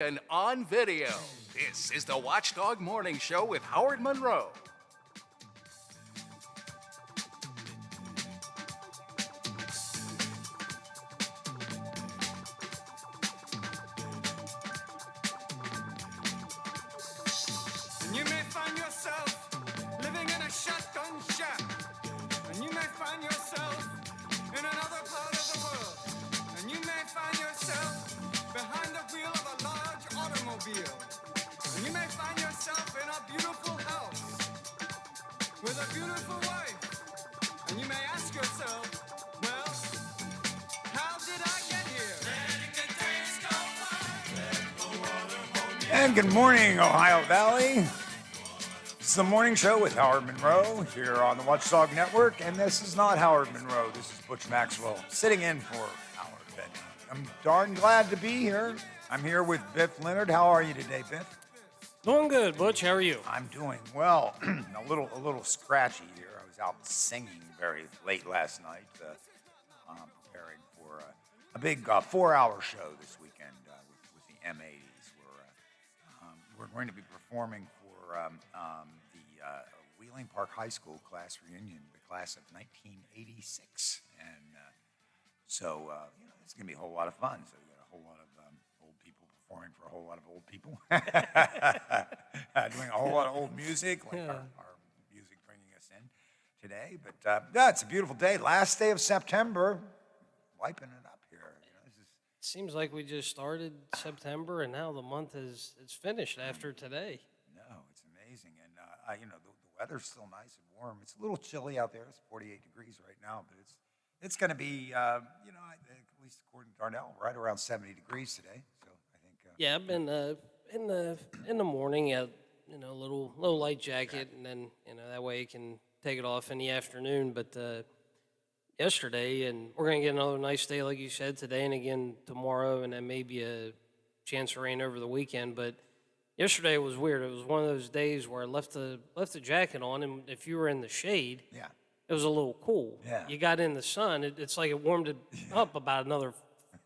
And on video. This is the Watchdog Morning Show with Howard Monroe. And you may find yourself living in a shotgun shack. And you may find yourself in another part of the world. And you may find yourself behind the wheel of a large automobile. And you may find yourself in a beautiful house with a beautiful wife. And you may ask yourself, well, how did I get here? And good morning, Ohio Valley. It's the morning show with Howard Monroe here on the Watchdog Network. And this is not Howard Monroe. This is Butch Maxwell sitting in for Howard Benton. I'm darn glad to be here. I'm here with Biff Leonard. How are you today, Biff? Doing good, Butch. How are you? I'm doing well. a little scratchy here. I was out singing very late last night, preparing for a big 4-hour show this weekend with the M80s. We're going to be performing for the Wheeling Park High School class reunion, the class of 1986, and so it's going to be a whole lot of fun. So we got a whole lot of old people performing for a whole lot of old people, doing a whole lot of old music, like our music bringing us in today. But yeah, it's a beautiful day. Last day of September, wiping it up here. Seems like we just started September, and now the month is finished after today. No, it's amazing, and the weather's still nice and warm. It's a little chilly out there. It's 48 degrees right now, but it's going to be, I think, at least according to Darnell, right around 70 degrees today. So I think. Yeah, I've been in the morning at a little light jacket, and then that way you can take it off in the afternoon. But yesterday, and we're gonna get another nice day, like you said, today and again tomorrow, and then maybe a chance of rain over the weekend. But yesterday was weird. It was one of those days where I left the jacket on, and if you were in the shade, Yeah. it was a little cool. Yeah. You got in the sun, it's like it warmed it up about another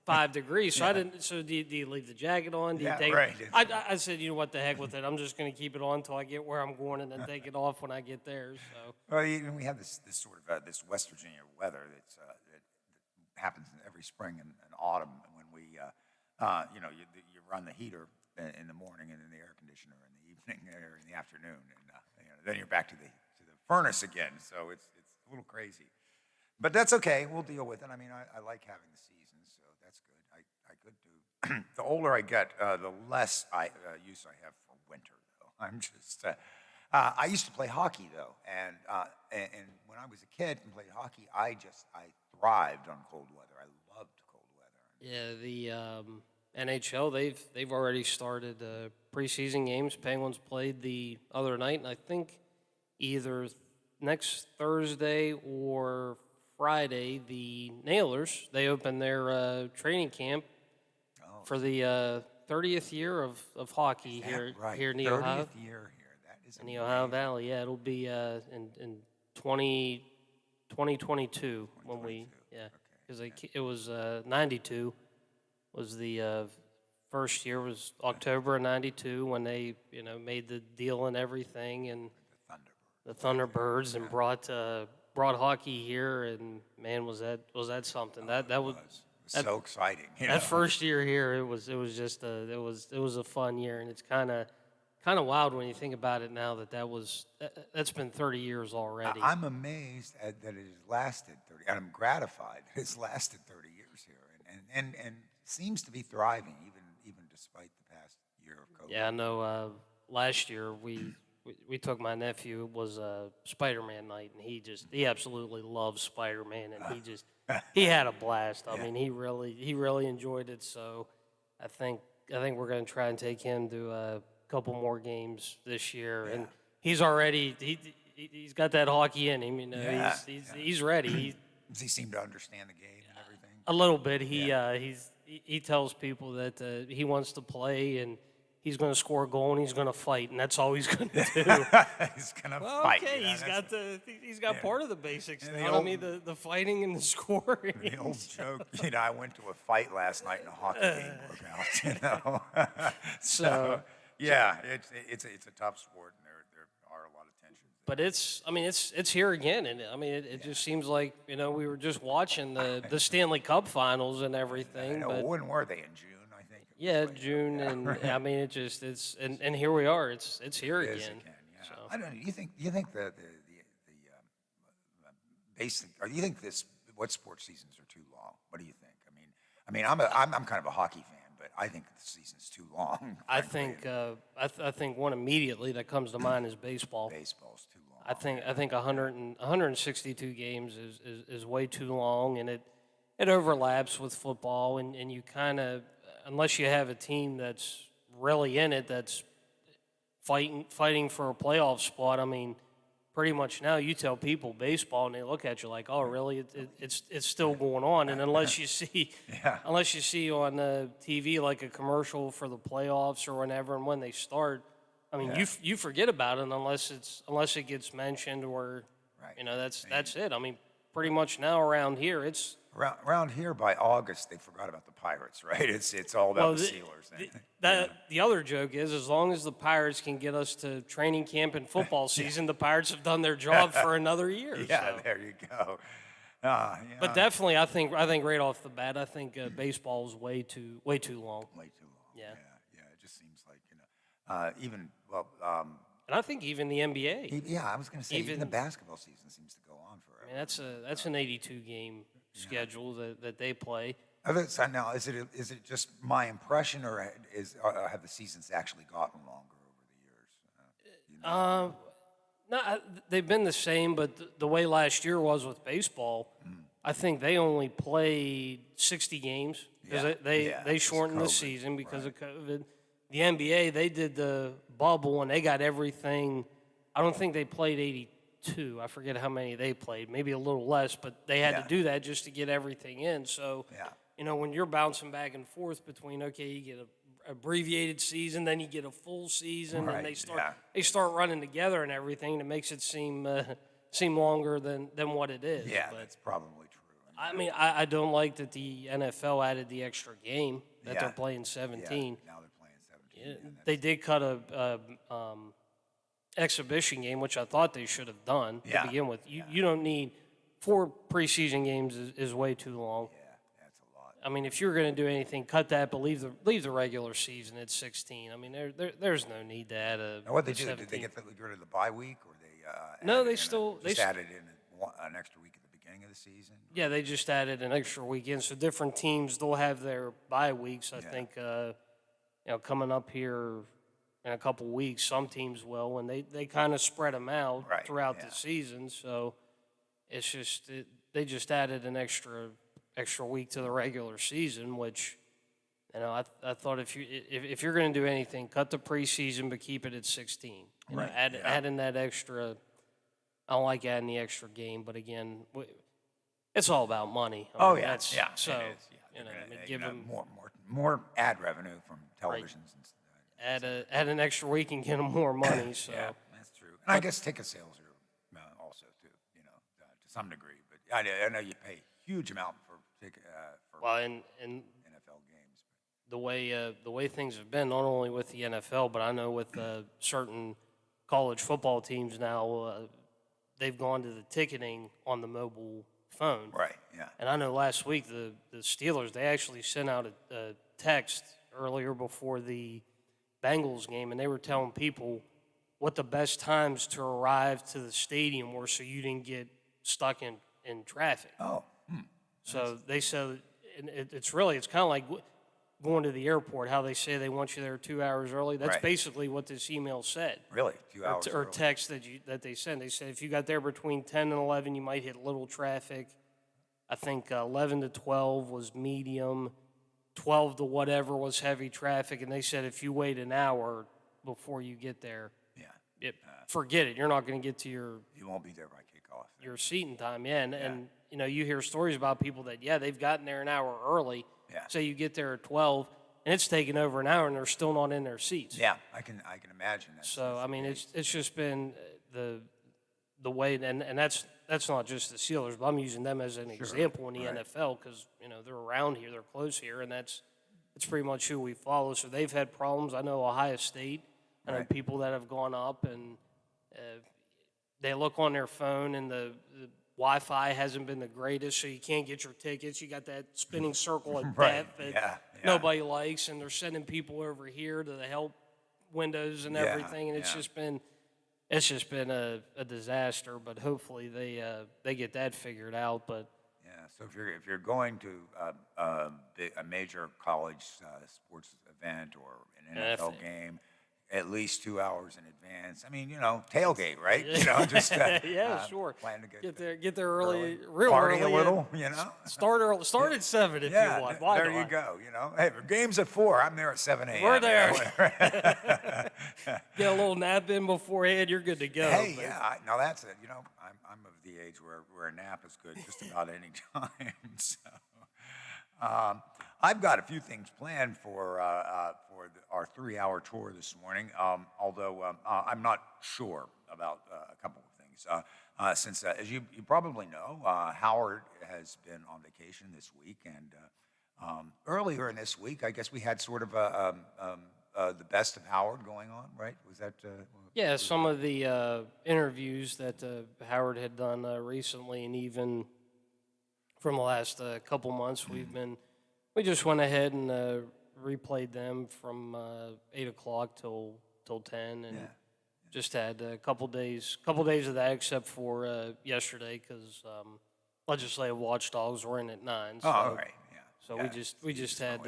5 degrees. So I didn't. So do you leave the jacket on? Do you take right. it? I said, what the heck with it? I'm just going to keep it on until I get where I'm going, and then take it off when I get there. So. Well, we have this sort of this West Virginia weather that happens every spring and autumn when we, you run the heater in the morning and then the air conditioner in the evening or in the afternoon, and then you're back to the furnace again. So it's a little crazy, but that's okay. We'll deal with it. I mean, I like having the seasons, so that's good. I could do. The older I get, the less use I have for winter. Though I'm just. I used to play hockey though, and when I was a kid and played hockey, I thrived on cold weather. I loved cold weather. Yeah, the NHL they've already started preseason games. Penguins played the other night, and I think either next Thursday or Friday, the Nailers they open their training camp for the 30th year of hockey here in the Ohio. 30th year here. That is in the Ohio Valley. Yeah, it'll be in 2022 when we because it was 92 was the first year was October of 92 when they made the deal and everything, and the Thunderbirds and brought hockey here, and man, was that something. That was so exciting. That first year here, it was just it was a fun year, and it's kind of wild when you think about it now that's been 30 years already. I'm amazed that it has lasted 30, and I'm gratified that it's lasted 30 years here, and seems to be thriving even despite the past year of COVID. Yeah, I know. Last year we took my nephew. It was Spider-Man night, and he absolutely loves Spider-Man, and he had a blast. I mean, he really enjoyed it. So I think we're going to try and take him to a couple more games this year, and he's already he's got that hockey in him. He's ready. Does he seem to understand the game and everything? A little bit. He tells people that he wants to play, and he's going to score a goal and he's going to fight, and that's all he's going to do. He's gonna Well, fight. okay, you know, he's got part of the basics And the down. old- I mean, the fighting and the scoring. the old joke. I went to a fight last night and a hockey game broke out. So yeah, it's a tough sport, and there are a lot of tensions. But it's here again, and I mean, it just seems like we were just watching the Stanley Cup Finals and everything. But When were they, in June? I think. It was yeah, like- June, and I mean, it's and here we are. It's here It is again. yeah. So. I don't know. Do you think the basic, or do you think what sports seasons are too long? What do you think? I'm kind of a hockey fan, but I think the season's too long. I frankly, think I think one immediately that comes to mind is baseball. baseball's too long. I think 162 games is way too long, and it overlaps with football, and you kind of, unless you have a team that's really in it, that's fighting for a playoff spot. I mean, pretty much now you tell people baseball, and they look at you like, oh, really? It's still going on, and unless you see on TV like a commercial for the playoffs or whenever and when they start. I mean, you forget about it unless it gets mentioned or, Right. that's it. I mean, pretty much now around here, it's Around here by August, they forgot about the Pirates, right? It's all about the Steelers. the other joke is as long as the Pirates can get us to training camp and football season, the Pirates have done their job for another year. Yeah, so. there you go. But definitely, I think right off the bat, I think baseball is way too long. Way too long. Yeah. Yeah. It just seems like even And I think even the NBA. yeah. I was going to say even the basketball season seems to go on forever. I mean, that's an 82 game schedule that they play. So now, is it just my impression, or have the seasons actually gotten longer over the years? No, they've been the same, but the way last year was with baseball, I think they only played 60 games because they shortened the season because of COVID. The NBA, they did the bubble and they got everything. I don't think they played 82. I forget how many they played, maybe a little less, but they had to do that just to get everything in. So, when you're bouncing back and forth between, okay, you get a abbreviated season, then you get a full season, and they start running together and everything, and it makes it seem longer than what it is. Yeah, but, that's probably true. I mean, I don't like that the NFL added the extra game that they're playing 17. Yeah, now they're playing 17. They did cut a exhibition game, which I thought they should have done to begin with. You don't need 4 preseason games is way too long. Yeah, that's a lot. I mean, if you're going to do anything, cut that, but leave the regular season at 16. I mean, there's no need to add a. Now, what they do? 17. Did they get rid of the bye week, or they? No, added they in still- just they added in an extra week at the beginning of the season. Yeah, they just added an extra weekend, so different teams they'll have their bye weeks. I think coming up here in a couple weeks, some teams will, and they kind of spread them out throughout the season. So it's just they just added an extra week to the regular season, which I thought if you're going to do anything, cut the preseason but keep it at 16. Add in that extra. I don't like adding the extra game, but again, it's all about money. I mean, that's, So it is. give them more ad revenue from televisions and stuff. add an extra week and get them more money. So Yeah, that's true. And I guess ticket sales are also too, to some degree. But I know you pay a huge amount for well, and NFL games. the way things have been, not only with the NFL, but I know with certain college football teams now, they've gone to the ticketing on the mobile phone. Right. Yeah. And I know last week the Steelers, they actually sent out a text earlier before the Bengals game, and they were telling people what the best times to arrive to the stadium were so you didn't get stuck in traffic. Oh. So they said it's kind of like going to the airport, how they say they want you there 2 hours early. That's basically what this email said. Really? 2 hours Or early? text that they sent. They said if you got there between 10 and 11, you might hit little traffic. I think 11 to 12 was medium. 12 to whatever was heavy traffic. And they said if you wait an hour before you get there, forget it. You're not going to get to You won't be there by kickoff. your seating time. And you hear stories about people that, they've gotten there an hour early. Yeah. Say you get there at 12, and it's taken over an hour, and they're still not in their seats. Yeah, I can imagine that. So I mean, it's just been the way, and that's not just the Steelers, but I'm using them as an example in the NFL because they're around here, they're close here, and that's pretty much who we follow. So they've had problems. I know Ohio State. I know people that have gone up and they look on their phone and the Wi-Fi hasn't been the greatest, so you can't get your tickets. You got that spinning circle of death that nobody likes, and they're sending people over here to the help windows and everything, and it's just been a disaster. But hopefully they get that figured out. But so if you're going to a major college sports event or an NFL game, at least 2 hours in advance. I mean, tailgate, right? Just sure. Plan to get there early, real party early. a little, Start early. Start at 7 if you want. Why there you go. Hey, the game's at 4. I'm there at 7 a.m. We're there. Get a little nap in beforehand. You're good to go. Hey, now that's it. I'm of the age where a nap is good just about any time. So, I've got a few things planned for our 3-hour tour this morning. Although I'm not sure about a couple of things. Since, as you probably know, Howard has been on vacation this week, and earlier in this week, I guess we had sort of the best of Howard going on, right? Was that? Yeah, some of the interviews that Howard had done recently, and even from the last couple months, we just went ahead and replayed them from 8 o'clock till 10, and just had a couple days of that, except for yesterday because legislative watchdogs were in at 9. So, all right. So we just had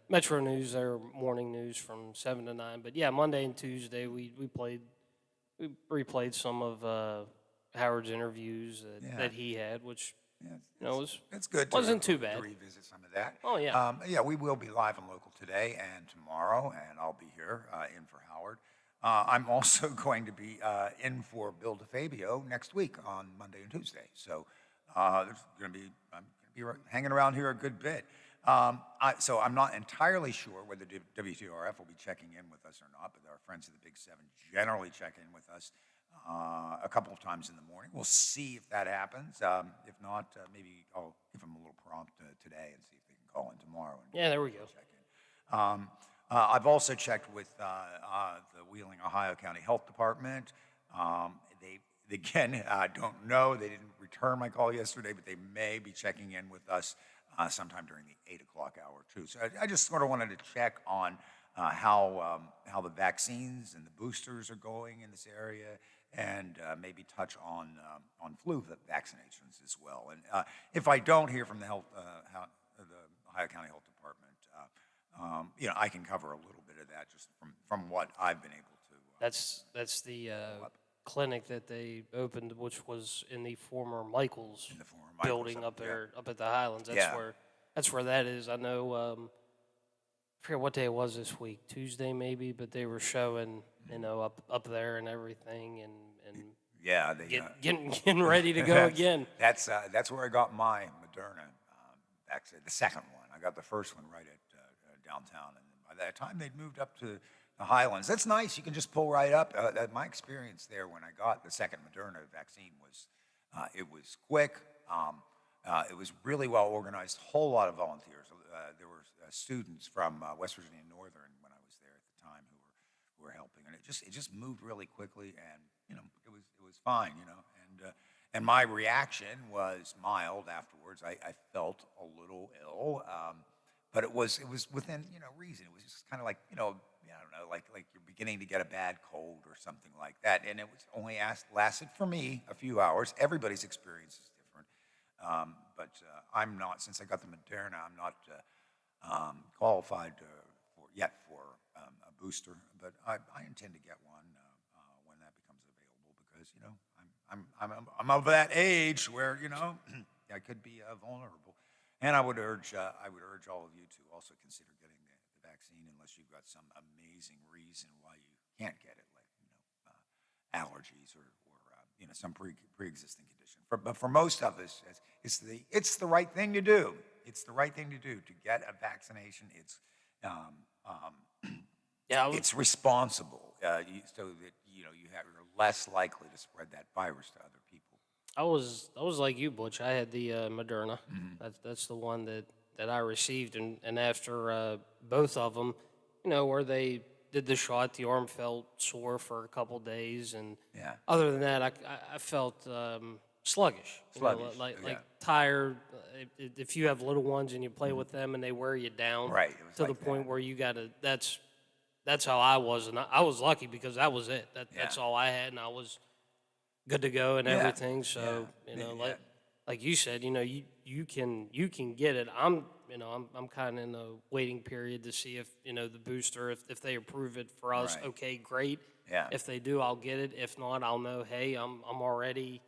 Metro News, their morning news from 7 to 9. But Monday and Tuesday we replayed some of Howard's interviews that he had, which it's good. Wasn't too bad to revisit some of that. Oh yeah. We will be live and local today and tomorrow, and I'll be here in for Howard. I'm also going to be in for Bill DeFabio next week on Monday and Tuesday. So I'm going to be hanging around here a good bit. So I'm not entirely sure whether WTRF will be checking in with us or not, but our friends of the Big Seven generally check in with us a couple of times in the morning. We'll see if that happens. If not, maybe I'll give them a little prompt today and see if they can call in tomorrow. And there we go. Check in. I've also checked with the Wheeling, Ohio County Health Department. They again, I don't know. They didn't return my call yesterday, but they may be checking in with us sometime during the 8 o'clock hour too. So I just sort of wanted to check on how the vaccines and the boosters are going in this area, and maybe touch on flu vaccinations as well. And if I don't hear from the Ohio County Health Department, I can cover a little bit of that just from what I've been able to. That's the clinic that they opened, which was in the former Michaels building up there, up at the Highlands. That's where that is. I know. I forget what day it was this week, Tuesday maybe, but they were showing up there and everything, and getting ready to go again. That's where I got my Moderna vaccine, the second one. I got the first one right at downtown, and by that time they'd moved up to the Highlands. That's nice. You can just pull right up. My experience there when I got the second Moderna vaccine was it was quick. It was really well organized. Whole lot of volunteers. There were students from West Virginia Northern when I was there at the time who were helping, and it just moved really quickly, and it was fine, and my reaction was mild afterwards. I felt a little ill, but it was within reason. It was just kind of like I don't know, like you're beginning to get a bad cold or something like that, and it was only lasted for me a few hours. Everybody's experience is different, but I'm not, since I got the Moderna, I'm not qualified for a booster, but I intend to get one when that becomes available, because I'm of that age where I could be vulnerable, and I would urge all of you to also consider getting the vaccine unless you've got some amazing reason why you can't get it, like allergies or some pre-existing condition. But for most of us, it's the right thing to do. It's the right thing to do to get a vaccination. Yeah, it's responsible, so that you you're less likely to spread that virus to other people. I was like you, Butch. I had the Moderna. That's the one that I received, and after both of them, where they did the shot, the arm felt sore for a couple days, and Yeah. other than that, I felt sluggish. Sluggish, Like yeah. tired. If you have little ones and you play with them and they wear you down, Right, it was to the like point that. where you gotta. That's how I was, and I was lucky because that was it. That's Yeah. all I had, and I was good to go and Yeah, everything. So yeah, yeah. like you said, you can get it. I'm kind of in a waiting period to see if the booster, if they approve it for us, Right. okay, great. Yeah. If they do, I'll get it. If not, I'll know. Hey, I'm already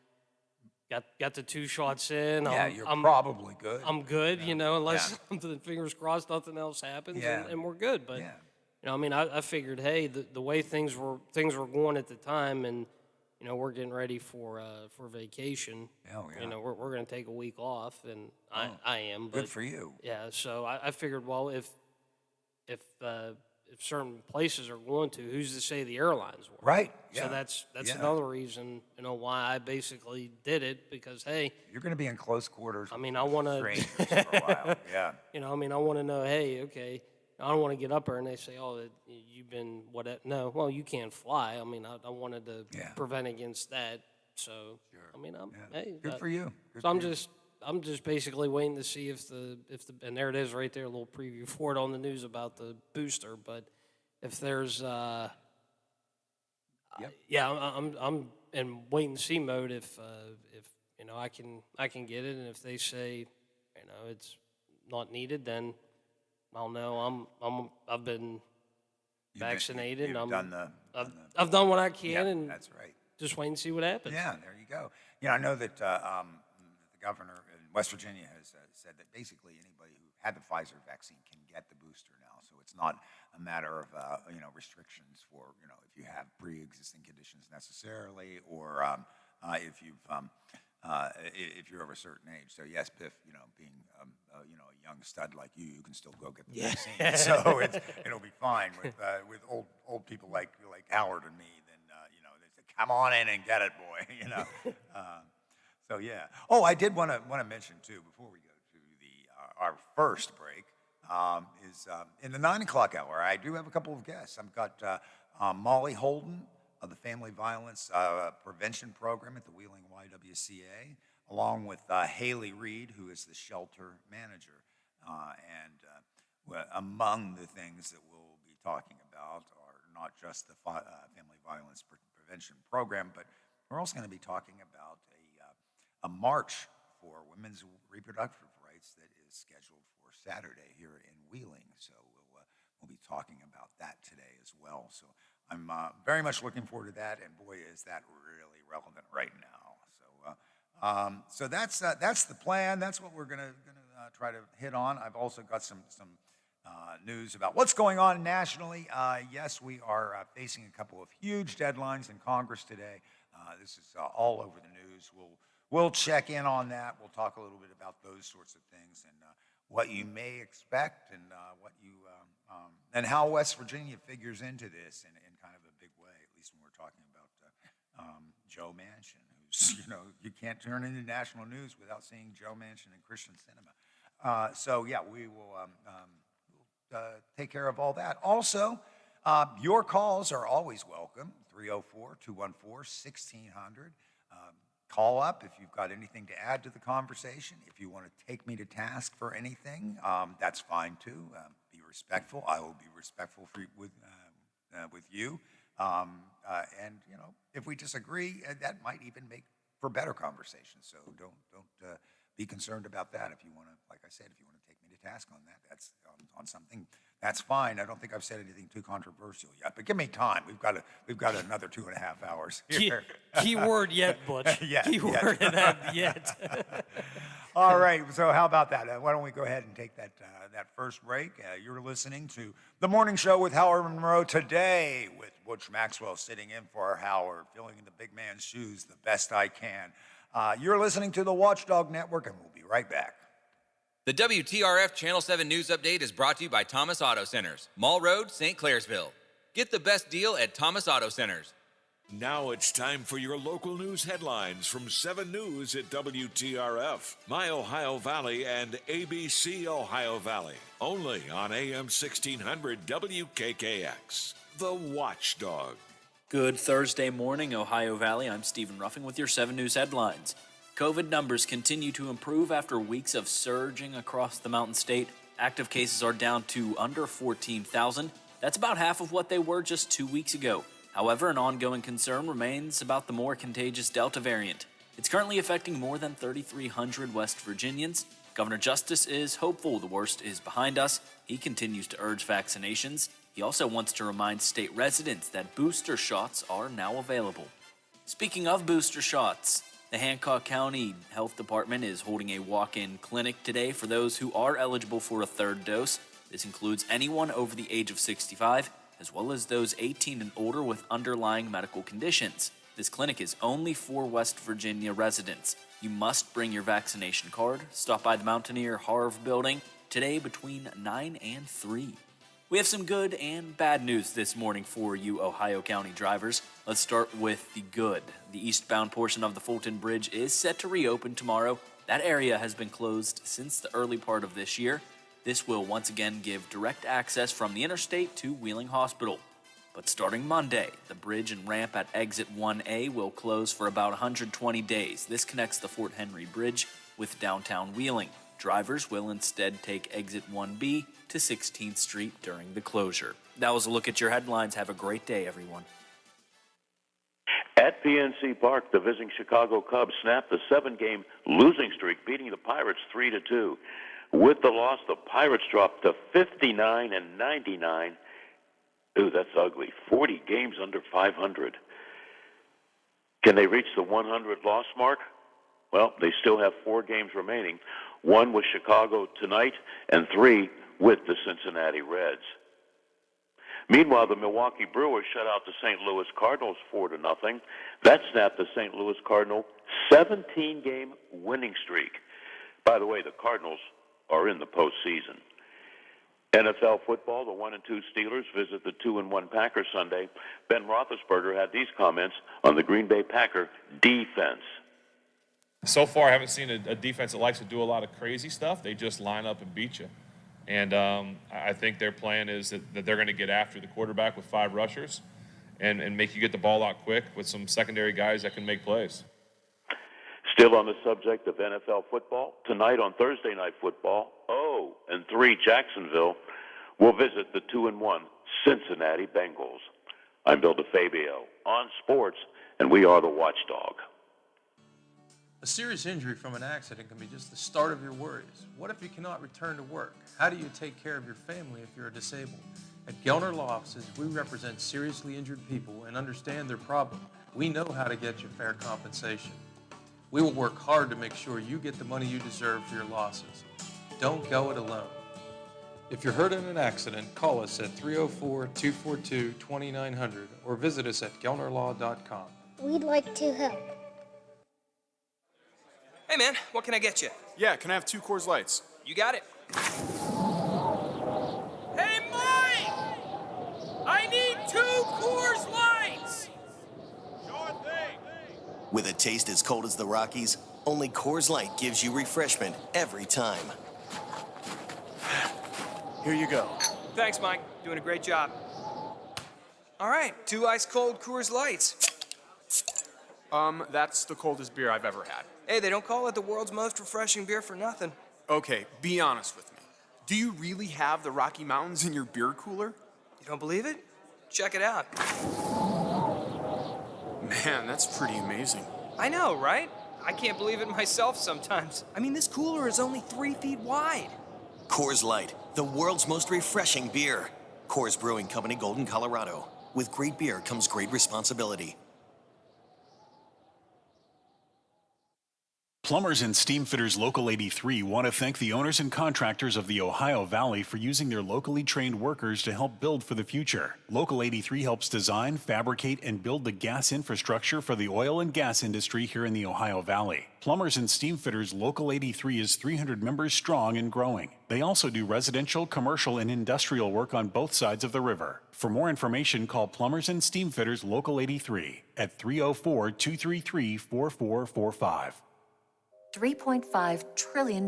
got the 2 shots in. Yeah, you're probably good. I'm good. Unless Yeah. something, fingers crossed, nothing else happens, Yeah. and we're good. But Yeah. I mean, I figured, hey, the way things were going at the time, and we're getting ready for vacation. Oh, yeah. We're going to take a week off, and I am. But Good for you. yeah, so I figured, well, if certain places are going to, who's to say the airlines were? Right. So Yeah. that's Yeah. another reason, why I basically did it, because hey, You're going to be in close quarters. I with mean, I wanna- strangers for a while. Yeah. I want to know, hey, okay, I don't want to get up there and they say, oh, you've been what? No, well, you can't fly. I mean, I wanted to Yeah. prevent against that. So, I mean, hey, Good for you. Good So for you. I'm just basically waiting to see if the and there it is right there, a little preview for it on the news about the booster. But if there's yeah, I'm in wait and see mode if I can get it, and if they say it's not needed, then I'll know I've been vaccinated. You've and done the. I've done what I can, Yeah, and that's right. just wait and see what happens. Yeah, there you go. I know that the governor in West Virginia has said that basically anybody who had the Pfizer vaccine can get the booster now. So it's not a matter of restrictions for if you have pre-existing conditions necessarily, or if you're of a certain age. So yes, Biff, being a young stud like you can still go get the vaccine. So it'll be fine with old people like Howard and me. Then they say, come on in and get it, boy. So yeah. Oh, I did want to mention too before we go to our first break is in the 9 o'clock hour. I do have a couple of guests. I've got Molly Holden of the Family Violence Prevention Program at the Wheeling YWCA, along with Haley Reed, who is the shelter manager. Among the things that we'll be talking about are not just the Family Violence Prevention Program, but we're also going to be talking about a march for women's reproductive rights that is scheduled for Saturday here in Wheeling. So we'll be talking about that today as well. So I'm very much looking forward to that, and boy, is that really relevant right now. So that's the plan. That's what we're gonna try to hit on. I've also got some news about what's going on nationally. Yes, we are facing a couple of huge deadlines in Congress today. This is all over the news. We'll check in on that. We'll talk a little bit about those sorts of things and what you may expect, and and how West Virginia figures into this in kind of a big way. At least when we're talking about Joe Manchin, who's you can't turn into national news without seeing Joe Manchin in Christian cinema. So yeah, we will take care of all that. Also, your calls are always welcome. 304-214-1600. Call up if you've got anything to add to the conversation. If you want to take me to task for anything, that's fine too. Be respectful. I will be respectful with you. And if we disagree, that might even make for better conversation. So don't be concerned about that. If you want to, like I said, if you want to take me to task on that, that's on something. That's fine. I don't think I've said anything too controversial yet, but give me time. We've got another 2.5 hours here. Keyword yet, Butch. Keyword of that yet. All right. So how about that? Why don't we go ahead and take that first break? You're listening to The Morning Show with Howard Monroe today, with Butch Maxwell sitting in for Howard, filling in the big man's shoes the best I can. You're listening to the Watchdog Network, and we'll be right back. The WTRF Channel 7 News Update is brought to you by Thomas Auto Centers, Mall Road, St. Clairsville. Get the best deal at Thomas Auto Centers. Now it's time for your local news headlines from 7 News at WTRF, My Ohio Valley, and ABC Ohio Valley. Only on AM 1600 WKKX. The Watchdog. Good Thursday morning, Ohio Valley. I'm Stephen Ruffing with your 7 News headlines. COVID numbers continue to improve after weeks of surging across the Mountain State. Active cases are down to under 14,000. That's about half of what they were just 2 weeks ago. However, an ongoing concern remains about the more contagious Delta variant. It's currently affecting more than 3,300 West Virginians. Governor Justice is hopeful the worst is behind us. He continues to urge vaccinations. He also wants to remind state residents that booster shots are now available. Speaking of booster shots, the Hancock County Health Department is holding a walk-in clinic today for those who are eligible for a third dose. This includes anyone over the age of 65, as well as those 18 and older with underlying medical conditions. This clinic is only for West Virginia residents. You must bring your vaccination card. Stop by the Mountaineer Harv building today between 9 and 3. We have some good and bad news this morning for you Ohio County drivers. Let's start with the good. The eastbound portion of the Fulton Bridge is set to reopen tomorrow. That area has been closed since the early part of this year. This will once again give direct access from the interstate to Wheeling Hospital. But starting Monday, the bridge and ramp at Exit 1A will close for about 120 days. This connects the Fort Henry Bridge with downtown Wheeling. Drivers will instead take Exit 1B to 16th Street during the closure. That was a look at your headlines. Have a great day, everyone. At PNC Park, the visiting Chicago Cubs snapped the 7-game losing streak, beating the Pirates 3-2. With the loss, the Pirates dropped to 59-99. Ooh, that's ugly. 40 games under 500. Can they reach the 100 loss mark? Well, they still have 4 games remaining. 1 with Chicago tonight and 3 with the Cincinnati Reds. Meanwhile, the Milwaukee Brewers shut out the St. Louis Cardinals 4-0. That snapped the St. Louis Cardinal 17-game winning streak. By the way, the Cardinals are in the postseason. NFL football, the 1-2 Steelers visit the 2-1 Packers Sunday. Ben Roethlisberger had these comments on the Green Bay Packer defense. So far, I haven't seen a defense that likes to do a lot of crazy stuff. They just line up and beat you. And I think their plan is that they're going to get after the quarterback with 5 rushers and make you get the ball out quick with some secondary guys that can make plays. Still on the subject of NFL football, tonight on Thursday Night Football, 0-3 Jacksonville will visit the 2-1 Cincinnati Bengals. I'm Bill DeFabio on sports, and we are the Watchdog. A serious injury from an accident can be just the start of your worries. What if you cannot return to work? How do you take care of your family if you're disabled? At Gelner Law Offices, we represent seriously injured people and understand their problem. We know how to get you fair compensation. We will work hard to make sure you get the money you deserve for your losses. Don't go it alone. If you're hurt in an accident, call us at 304-242-2900 or visit us at gelnerlaw.com. We'd like to help. Hey man, what can I get you? Yeah, can I have 2 Coors Lights? You got it. Hey Mike! I need 2 Coors Lights! Sure thing. With a taste as cold as the Rockies, only Coors Light gives you refreshment every time. Here you go. Thanks, Mike. Doing a great job. All right, 2 ice-cold Coors Lights. That's the coldest beer I've ever had. Hey, they don't call it the world's most refreshing beer for nothing. Okay, be honest with me. Do you really have the Rocky Mountains in your beer cooler? You don't believe it? Check it out. Man, that's pretty amazing. I know, right? I can't believe it myself sometimes. I mean, this cooler is only 3 feet wide. Coors Light, the world's most refreshing beer. Coors Brewing Company, Golden, Colorado. With great beer comes great responsibility. Plumbers and Steam Fitters Local 83 want to thank the owners and contractors of the Ohio Valley for using their locally trained workers to help build for the future. Local 83 helps design, fabricate, and build the gas infrastructure for the oil and gas industry here in the Ohio Valley. Plumbers and Steam Fitters Local 83 is 300 members strong and growing. They also do residential, commercial, and industrial work on both sides of the river. For more information, call Plumbers and Steam Fitters Local 83 at 304-233-4445. $3.5 trillion.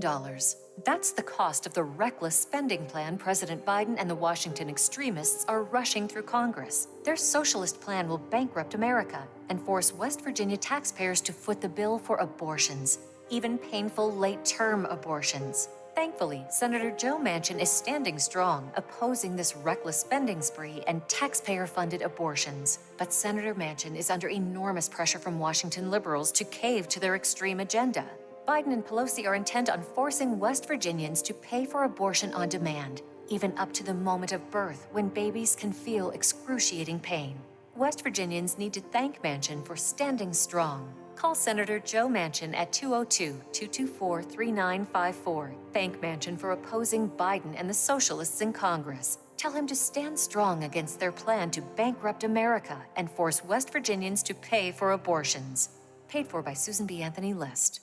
That's the cost of the reckless spending plan President Biden and the Washington extremists are rushing through Congress. Their socialist plan will bankrupt America and force West Virginia taxpayers to foot the bill for abortions, even painful late-term abortions. Thankfully, Senator Joe Manchin is standing strong, opposing this reckless spending spree and taxpayer-funded abortions. But Senator Manchin is under enormous pressure from Washington liberals to cave to their extreme agenda. Biden and Pelosi are intent on forcing West Virginians to pay for abortion on demand, even up to the moment of birth when babies can feel excruciating pain. West Virginians need to thank Manchin for standing strong. Call Senator Joe Manchin at 202-224-3954. Thank Manchin for opposing Biden and the socialists in Congress. Tell him to stand strong against their plan to bankrupt America and force West Virginians to pay for abortions. Paid for by Susan B. Anthony List.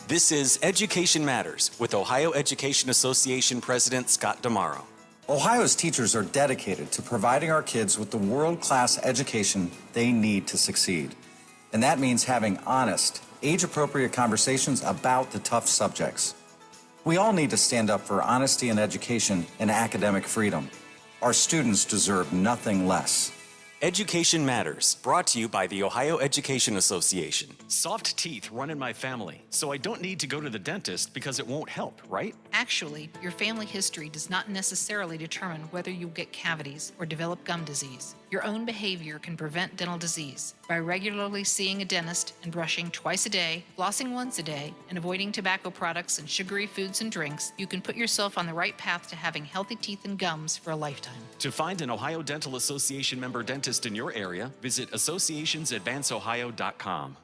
This is Education Matters with Ohio Education Association President Scott Damaro. Ohio's teachers are dedicated to providing our kids with the world-class education they need to succeed. And that means having honest, age-appropriate conversations about the tough subjects. We all need to stand up for honesty in education and academic freedom. Our students deserve nothing less. Education Matters, brought to you by the Ohio Education Association. Soft teeth run in my family, so I don't need to go to the dentist because it won't help, right? Actually, your family history does not necessarily determine whether you'll get cavities or develop gum disease. Your own behavior can prevent dental disease. By regularly seeing a dentist and brushing twice a day, flossing once a day, and avoiding tobacco products and sugary foods and drinks, you can put yourself on the right path to having healthy teeth and gums for a lifetime. To find an Ohio Dental Association member dentist in your area, visit associationsadvanceohio.com.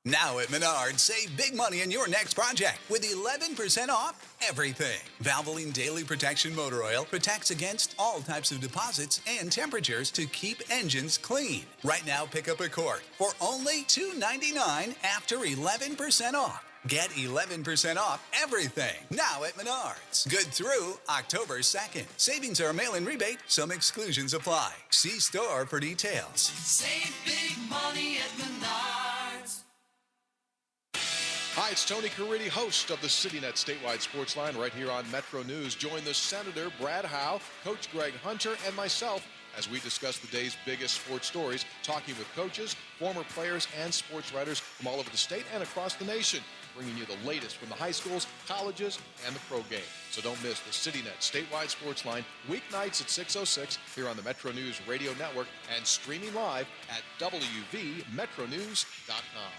Now at Menards, save big money on your next project with 11% off everything. Valvoline Daily Protection Motor Oil protects against all types of deposits and temperatures to keep engines clean. Right now, pick up a quart for only $2.99 after 11% off. Get 11% off everything now at Menards. Good through October 2nd. Savings are a mail-in rebate. Some exclusions apply. See store for details. Save big money at Menards. Hi, it's Tony Caridi, host of the CityNet Statewide Sports Line right here on Metro News. Join the Senator, Brad Howe, Coach Greg Hunter, and myself as we discuss the day's biggest sports stories, talking with coaches, former players, and sports writers from all over the state and across the nation, bringing you the latest from the high schools, colleges, and the pro game. So don't miss the CityNet Statewide Sports Line weeknights at 6:06 here on the Metro News Radio Network and streaming live at WVMetronews.com.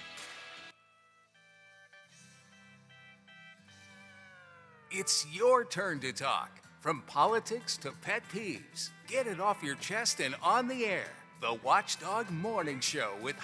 It's your turn to talk. From politics to pet peeves, get it off your chest and on the air. The Watchdog Morning Show with